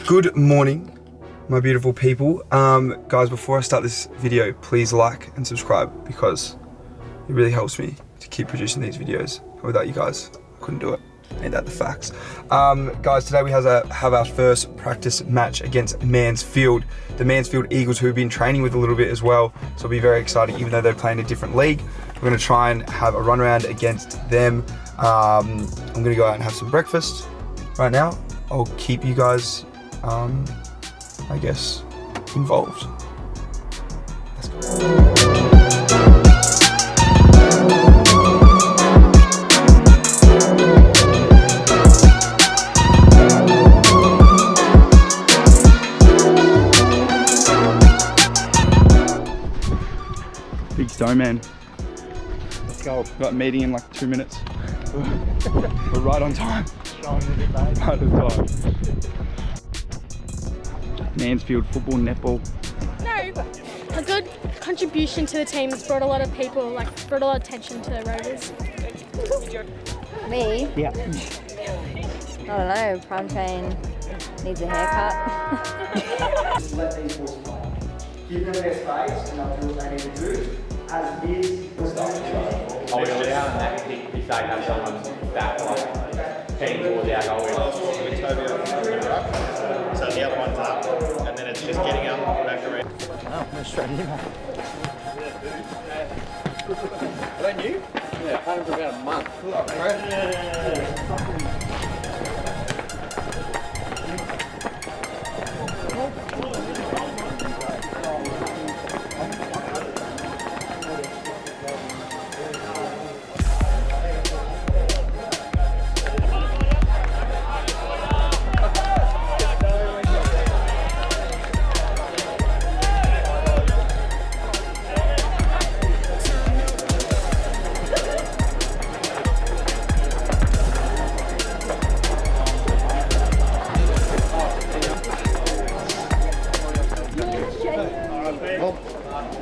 Good morning, my beautiful people. Guys, before I start this video, please like and subscribe because it really helps me to keep producing these videos. Without you guys, I couldn't do it. Ain't that the facts? Guys, today we have our first practice match against Mansfield. The Mansfield Eagles, who we've been training with a little bit as well. So it'll be very exciting, even though they're playing a different league. We're gonna try and have a run around against them. I'm gonna go out and have some breakfast right now. I'll keep you guys, I guess, involved. Let's go. Big stone, man. Let's go. We've got a meeting in like 2 minutes. We're right on time. Right on time. Mansfield football, netball. No, a good contribution to the team has brought a lot of people, brought a lot of attention to the Rovers. Me? Yeah. I don't know, Prime Chain needs a haircut. Just let these balls play. Give them their space and they'll do what they need to do. As is, I would go down and that kick if they have someone that like 10 balls out going. So the other one's up, and then it's just getting up back around. oh, no straight in. Are they new? Yeah, I've had them for about a month.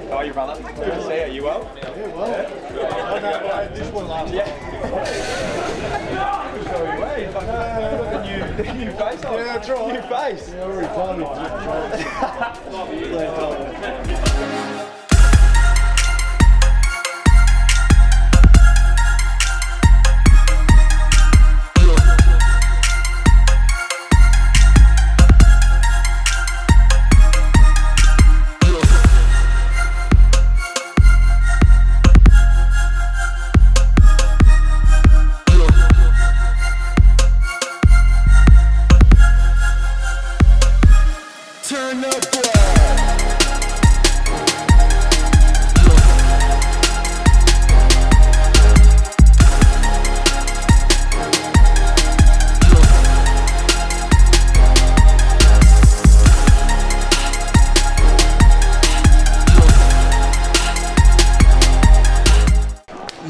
How are you, brother? Good to see you. Are you well? Yeah, well. This one last The new face on. Yeah, that's right. New face. Yeah, already told me.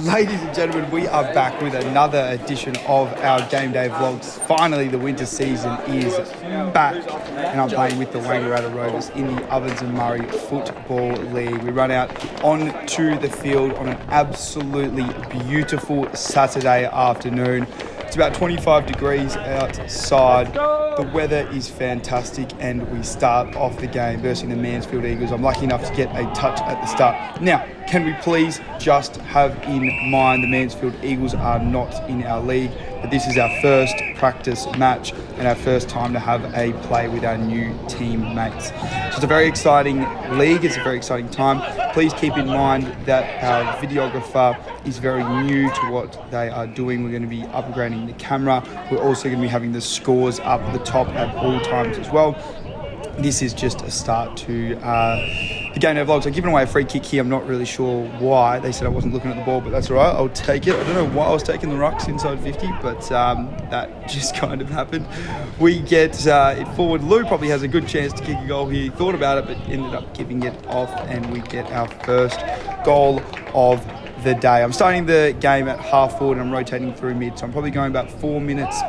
Ladies and gentlemen, we are back with another edition of our game day vlogs. Finally, the winter season is back, and I'm playing with the Wangaratta Rovers in the Ovens and Murray Football League. We run out onto the field on an absolutely beautiful Saturday afternoon. It's about 25 degrees outside. The weather is fantastic, and we start off the game versus the Mansfield Eagles. I'm lucky enough to get a touch at the start. Now, can we please just have in mind the Mansfield Eagles are not in our league, but this is our first practice match and our first time to have a play with our new teammates. So it's a very exciting league, it's a very exciting time. Please keep in mind that our videographer is very new to what they are doing. We're going to be upgrading the camera. We're also going to be having the scores up the top at all times as well. This is just a start to the game day vlogs. I'm giving away a free kick here. I'm not really sure why. They said I wasn't looking at the ball, but that's all right. I'll take it. I don't know why I was taking the rucks inside 50, but that just kind of happened. We get it forward. Lou probably has a good chance to kick a goal here. He thought about it, but ended up giving it off, and we get our first goal of the day. I'm starting the game at half forward and I'm rotating through mid, so I'm probably going about 4 minutes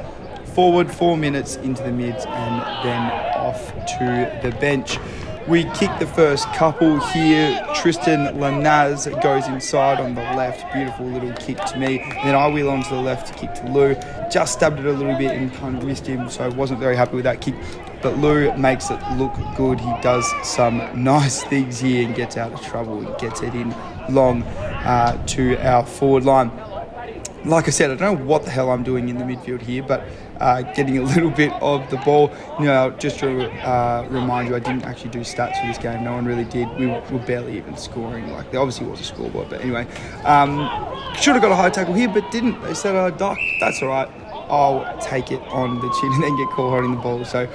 forward, 4 minutes into the mids, and then off to the bench. We kick the first couple here. Tristan Lanaz goes inside on the left. Beautiful little kick to me. And then I wheel onto the left to kick to Lou. Just stabbed it a little bit and kind of missed him, so I wasn't very happy with that kick. But Lou makes it look good. He does some nice things here and gets out of trouble and gets it in long to our forward line. Like I said, I don't know what the hell I'm doing in the midfield here, but getting a little bit of the ball. Just to remind you, I didn't actually do stats for this game. No one really did. We were barely even scoring. Like, there obviously was a scoreboard, but anyway. Should have got a high tackle here, but didn't. They said, duck. That's all right. I'll take it on the chin and then get caught holding the ball. So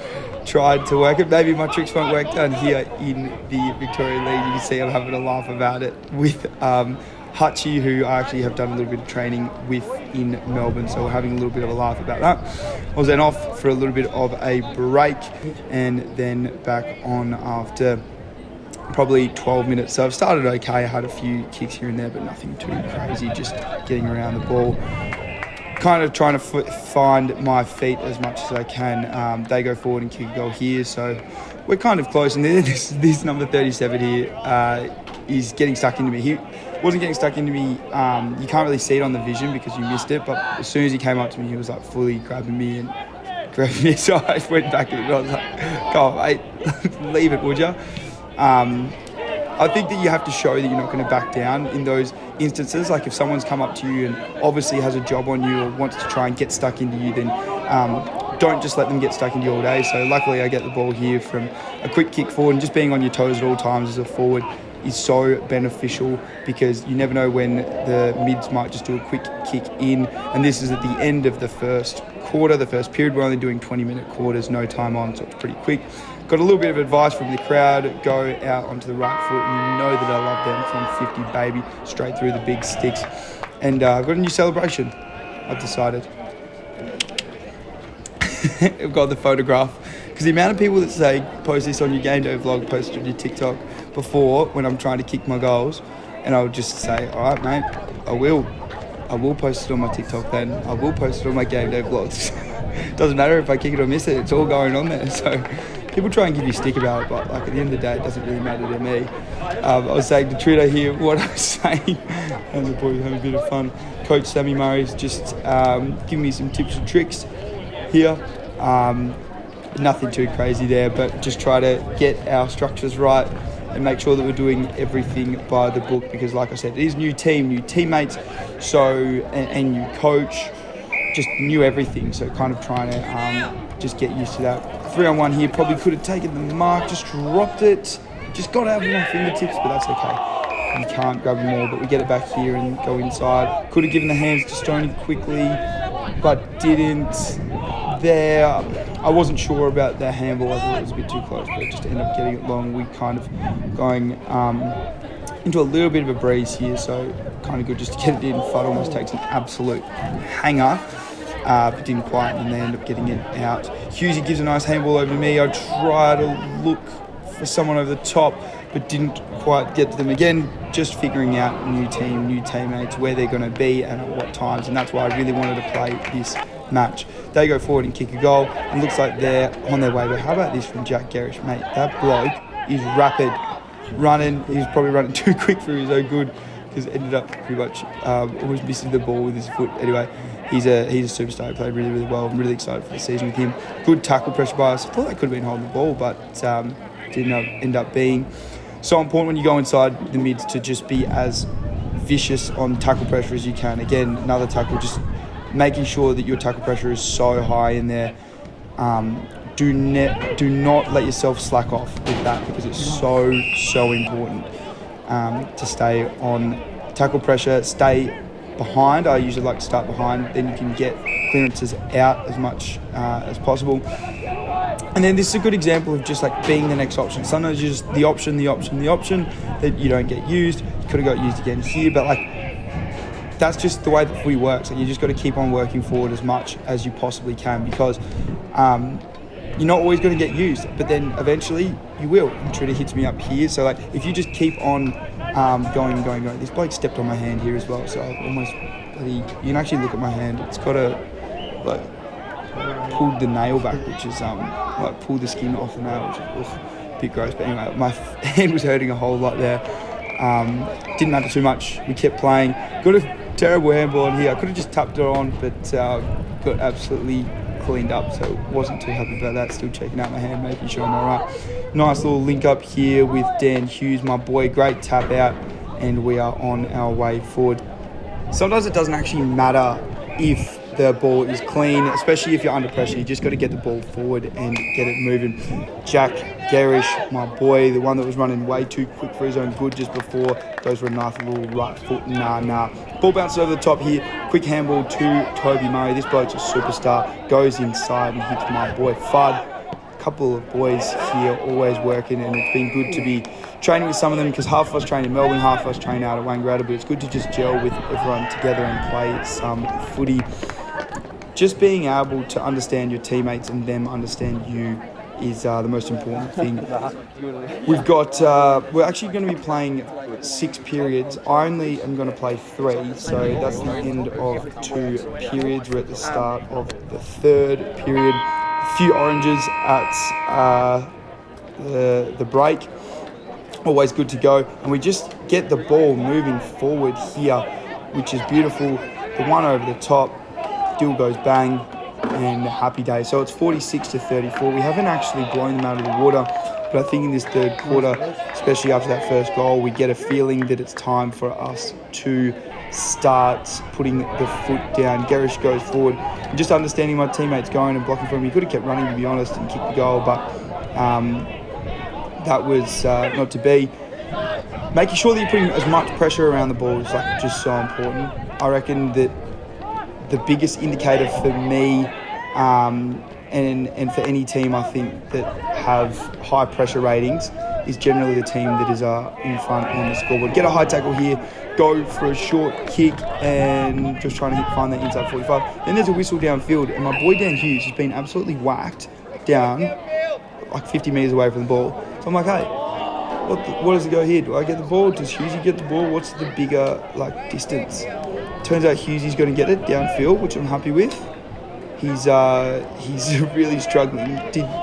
tried to work it. Maybe my tricks won't work down here in the Victoria League. You can see I'm having a laugh about it with Hutchie, who I actually have done a little bit of training with in Melbourne, so we're having a little bit of a laugh about that. I was then off for a little bit of a break and then back on after probably 12 minutes. So I've started okay. I had a few kicks here and there, but nothing too crazy, just getting around the ball. Kind of trying to find my feet as much as I can. They go forward and kick a goal here, so we're kind of close. And then this number 37 here is getting stuck into me. He wasn't getting stuck into me. You can't really see it on the vision because you missed it, but as soon as he came up to me, he was like fully grabbing me and grabbing me. So I went back and I was like, "Come on, mate, leave it, would you?" I think that you have to show that you're not going to back down in those instances. Like if someone's come up to you and obviously has a job on you or wants to try and get stuck into you, then don't just let them get stuck into you all day. So luckily I get the ball here from a quick kick forward, and just being on your toes at all times as a forward is so beneficial because you never know when the mids might just do a quick kick in. And this is at the end of the first quarter, the first period. We're only doing 20-minute quarters, no time on, so it's pretty quick. Got a little bit of advice from the crowd, go out onto the right foot, and you know that I love them from 50, baby, straight through the big sticks. And I've got a new celebration, I've decided. I've got the photograph, because the amount of people that say, post this on your game day vlog, post it on your TikTok before when I'm trying to kick my goals, and I'll just say, all right, mate, I will post it on my TikTok then. I will post it on my game day vlogs. Doesn't matter if I kick it or miss it, it's all going on there. So people try and give you stick about it, but like at the end of the day, it doesn't really matter to me. I was saying to Trudeau here what I was saying, and the boys having a bit of fun. Coach Sammy Murray's just giving me some tips and tricks here. Nothing too crazy there, but just try to get our structures right and make sure that we're doing everything by the book, because like I said, it is new team, new teammates, so and new coach, just new everything, so kind of trying to just get used to that. 3-on-1 here, probably could have taken the mark, just dropped it, just got to have more fingertips, but that's okay. You can't grab them all, but we get it back here and go inside. Could have given the hands to Stoney quickly, but didn't. There, I wasn't sure about the handball. I thought it was a bit too close, but it just ended up getting it long. We kind of going into a little bit of a breeze here, so kind of good just to get it in. Fudd almost takes an absolute hanger, but didn't quite, and they end up getting it out. Hughesy gives a nice handball over to me. I try to look for someone over the top, but didn't quite get to them. Again, just figuring out new team, new teammates, where they're going to be and at what times, and that's why I really wanted to play this match. They go forward and kick a goal, and looks like they're on their way. But how about this from Jack Garish, mate? That bloke is rapid, running. He's probably running too quick for his own good, because ended up pretty much almost missing the ball with his foot. Anyway, he's a superstar. He played really, really well. I'm really excited for the season with him. Good tackle pressure by us. I thought they could have been holding the ball, but didn't end up being. So important when you go inside the mids to just be as vicious on tackle pressure as you can. Again, another tackle, just making sure that your tackle pressure is so high in there. Do not let yourself slack off with that, because it's so important to stay on tackle pressure. Stay behind. I usually like to start behind, then you can get clearances out as much as possible. And then this is a good example of just like being the next option. Sometimes you're just the option that you don't get used. You could have got used again here, but like that's just the way that footy works. Like, you just got to keep on working forward as much as you possibly can, because you're not always going to get used, but then eventually you will. And Trudeau hits me up here, so like if you just keep on going. This bloke stepped on my hand here as well, so I've almost you can actually look at my hand. It's got a like pulled the nail back, which is like pulled the skin off the nail, which is bit gross, but anyway, my hand was hurting a whole lot there. Didn't matter too much. We kept playing. Got a terrible handball in here. I could have just tapped it on, but got absolutely cleaned up, so wasn't too happy about that. Still checking out my hand, making sure I'm all right. Nice little link up here with Dan Hughes, my boy. Great tap out, and we are on our way forward. Sometimes it doesn't actually matter if the ball is clean, especially if you're under pressure. You just got to get the ball forward and get it moving. Jack Garish, my boy, the one that was running way too quick for his own good just before, goes for a nice little right foot. Nah. Ball bounces over the top here. Quick handball to Toby Murray. This bloke's a superstar. Goes inside and hits my boy Fudd. A couple of boys here always working, and it's been good to be training with some of them because half of us train in Melbourne, half of us train out at Wangaratta, but it's good to just gel with everyone together and play some footy. Just being able to understand your teammates and them understand you is the most important thing. We've got, we're actually going to be playing 6 periods. I only am going to play 3, so that's the end of 2 periods. We're at the start of the 3rd period. A few oranges at the break. Always good to go. And we just get the ball moving forward here, which is beautiful. The one over the top. Still goes bang, and happy day. So it's 46-34. We haven't actually blown them out of the water, but I think in this 3rd quarter, especially after that first goal, we get a feeling that it's time for us to start putting the foot down. Garish goes forward, and just understanding my teammates going and blocking for him. He could have kept running, to be honest, and kicked the goal, but that was not to be. Making sure that you're putting as much pressure around the ball is just so important. I reckon that the biggest indicator for me and for any team, I think, that have high pressure ratings is generally the team that is in front on the scoreboard. Get a high tackle here, go for a short kick and just trying to find that inside 45. Then there's a whistle downfield, and my boy Dan Hughes has been absolutely whacked down like 50 metres away from the ball. So I'm like, hey, what does it go here? Do I get the ball? Does Hughesy get the ball? What's the bigger distance? Turns out Hughesy's going to get it downfield, which I'm happy with. He's really struggling.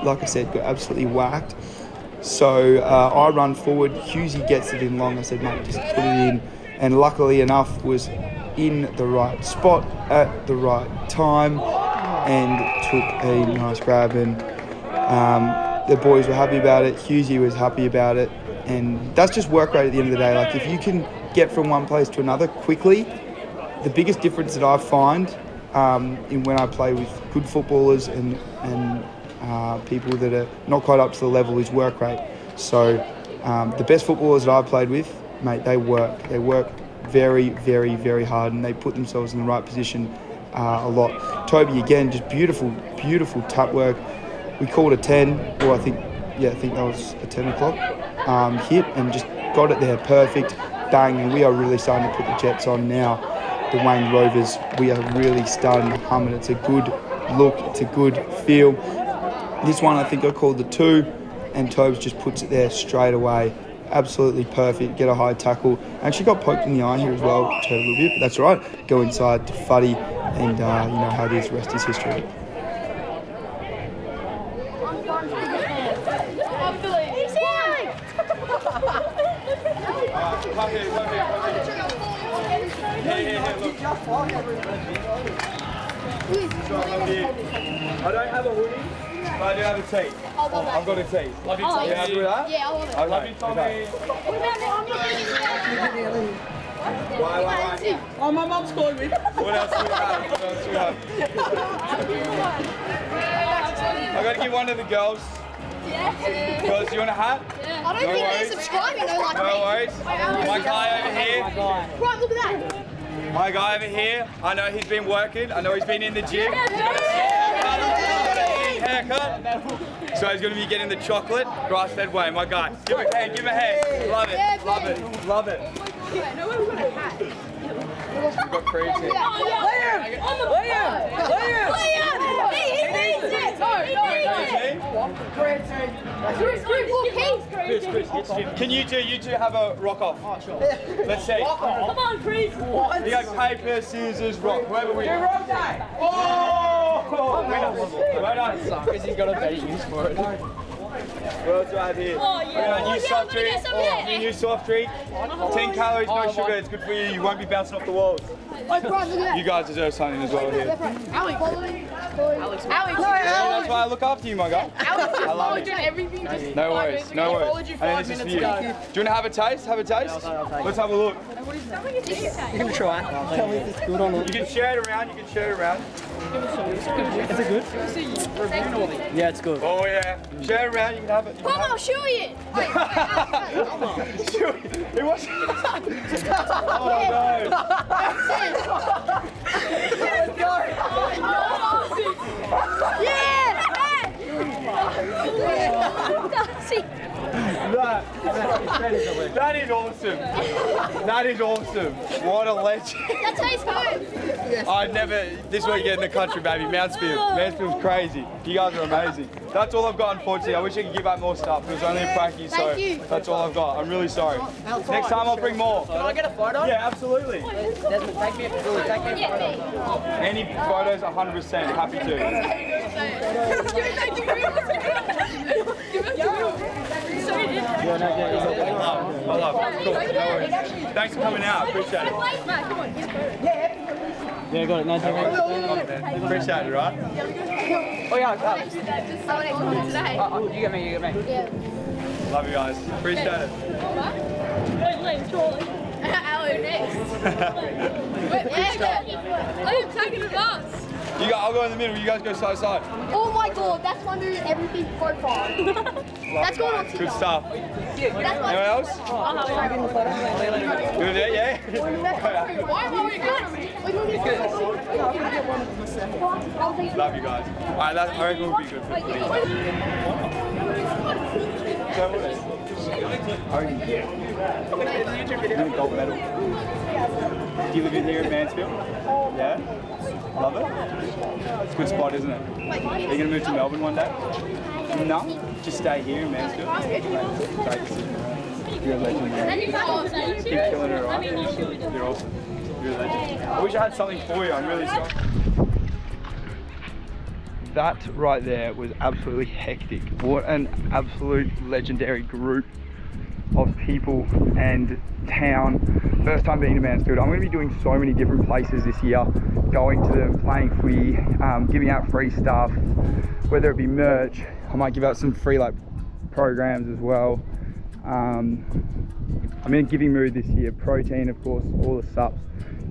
Like I said, got absolutely whacked. So I run forward. Hughesy gets it in long. I said, mate, just put it in. And luckily enough, was in the right spot at the right time and took a nice grab. And the boys were happy about it. Hughesy was happy about it. And that's just work rate at the end of the day. If you can get from one place to another quickly, the biggest difference that I find in when I play with good footballers and people that are not quite up to the level is work rate. So the best footballers that I've played with, mate, they work. They work very, very, very hard, and they put themselves in the right position a lot. Toby, again, just beautiful, beautiful tap work. We called a 10, or I think that was a 10 o'clock hit, and just got it there perfect, bang, and we are really starting to put the jets on now. The Wangaratta Rovers, we are really starting to hum, and it's a good look, it's a good feel. This one I think I called the 2, and Tobes just puts it there straight away. Absolutely perfect, get a high tackle. Actually got poked in the eye here as well, a little bit, but that's all right. Go inside to Fuddy, and you know how it is, the rest is history. I don't have a hoodie, but I do have a tee. I've got a tee. Love you, Tommy. You happy with that? Yeah, I love it. I love you, Tommy. Why? Oh, my mum's calling me. What else do you have? I got to give one to the girls. Yeah. Girls, you want a hat? Yeah. I don't think they're subscribing though, like me. No worries. My guy over here. Right, look at that. My guy over here, I know he's been working. I know he's been in the gym. Haircut. So he's going to be getting the chocolate grass-fed way. My guy. Give him a hand, give him a hand. Love it, love it, love it. We've got creatine. Can you two have a rock off? Oh, sure. Let's see. Come on, Chris. You go paper, scissors, rock. Whoever wins. Oh! Well done. Because he's got a better use for it. What else do I have here? Oh, yeah. We got a new soft I'm gonna drink. get some, yeah. New soft drink. 10 calories, no sugar. It's good for you. You won't be bouncing off the walls. You guys deserve something as well here. Alex. Yeah, that's why I look after you, my guy. I love it. Everything. No worries, no worries. followed you And 5 this is for minutes you. ago. Do you want to have a taste? Have a taste? Let's have a look. Give it a try. Tell me if it's good or not. You can share it around. You can share it around. Is it good? Yeah, it's good. Oh yeah. Share it around. You can have it. You can Come have on, show it. it. Shoot. It was. Oh no. That is awesome. That is awesome. What a legend. That tastes good. I'd never, this is what you get in the country, baby. Mansfield. Mansfield's crazy. You guys are amazing. That's all I've got, unfortunately. I wish I could give out more stuff. It was only a practice, so Thank you. that's all I've got. I'm really sorry. Next time I'll bring more. Can I get a photo? Yeah, absolutely. Desmond, take me a photo. Any photos, 100%. Happy to. I love it. Cool. No worries. Thanks for coming out. Appreciate it. Yeah, I got it. No, take it. Appreciate it, right? Oh, yeah, you get me, you get me. Love you guys. Appreciate it. I'll go in the middle. You guys go side to side. Oh my god, that's my new everything profile. That's going on Good stuff. That's Anyone else? You there? Yeah. Love you guys. All right, I reckon we'll be good for footy. Gold medal. Do you live in here in Mansfield? Yeah? Love it? It's a good spot, isn't it? Are you going to move to Melbourne one day? No? Just stay here in Mansfield? Great decision. You're a legend, man. Keep killing it, right? You're awesome. You're a legend. I wish I had something for you. I'm really sorry. That right there was absolutely hectic. What an absolute legendary group of people and town. First time being to Mansfield. I'm going to be doing so many different places this year, going to them, playing footy, giving out free stuff, whether it be merch. I might give out some free programs as well. I'm in a giving mood this year. Protein, of course, all the subs.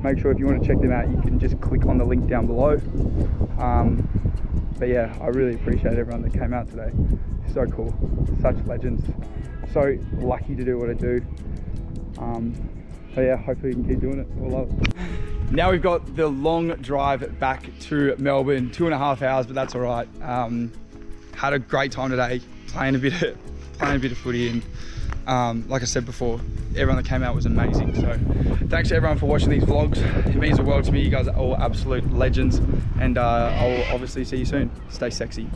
Make sure if you want to check them out, you can just click on the link down below. But yeah, I really appreciate everyone that came out today. So cool, such legends. So lucky to do what I do. But yeah, hopefully we can keep doing it. We'll love it. Now we've got the long drive back to Melbourne, 2.5 hours, but that's all right. Had a great time today, playing a bit of footy, and like I said before, everyone that came out was amazing. So thanks to everyone for watching these vlogs. It means the world to me. You guys are all absolute legends, and I'll obviously see you soon. Stay sexy.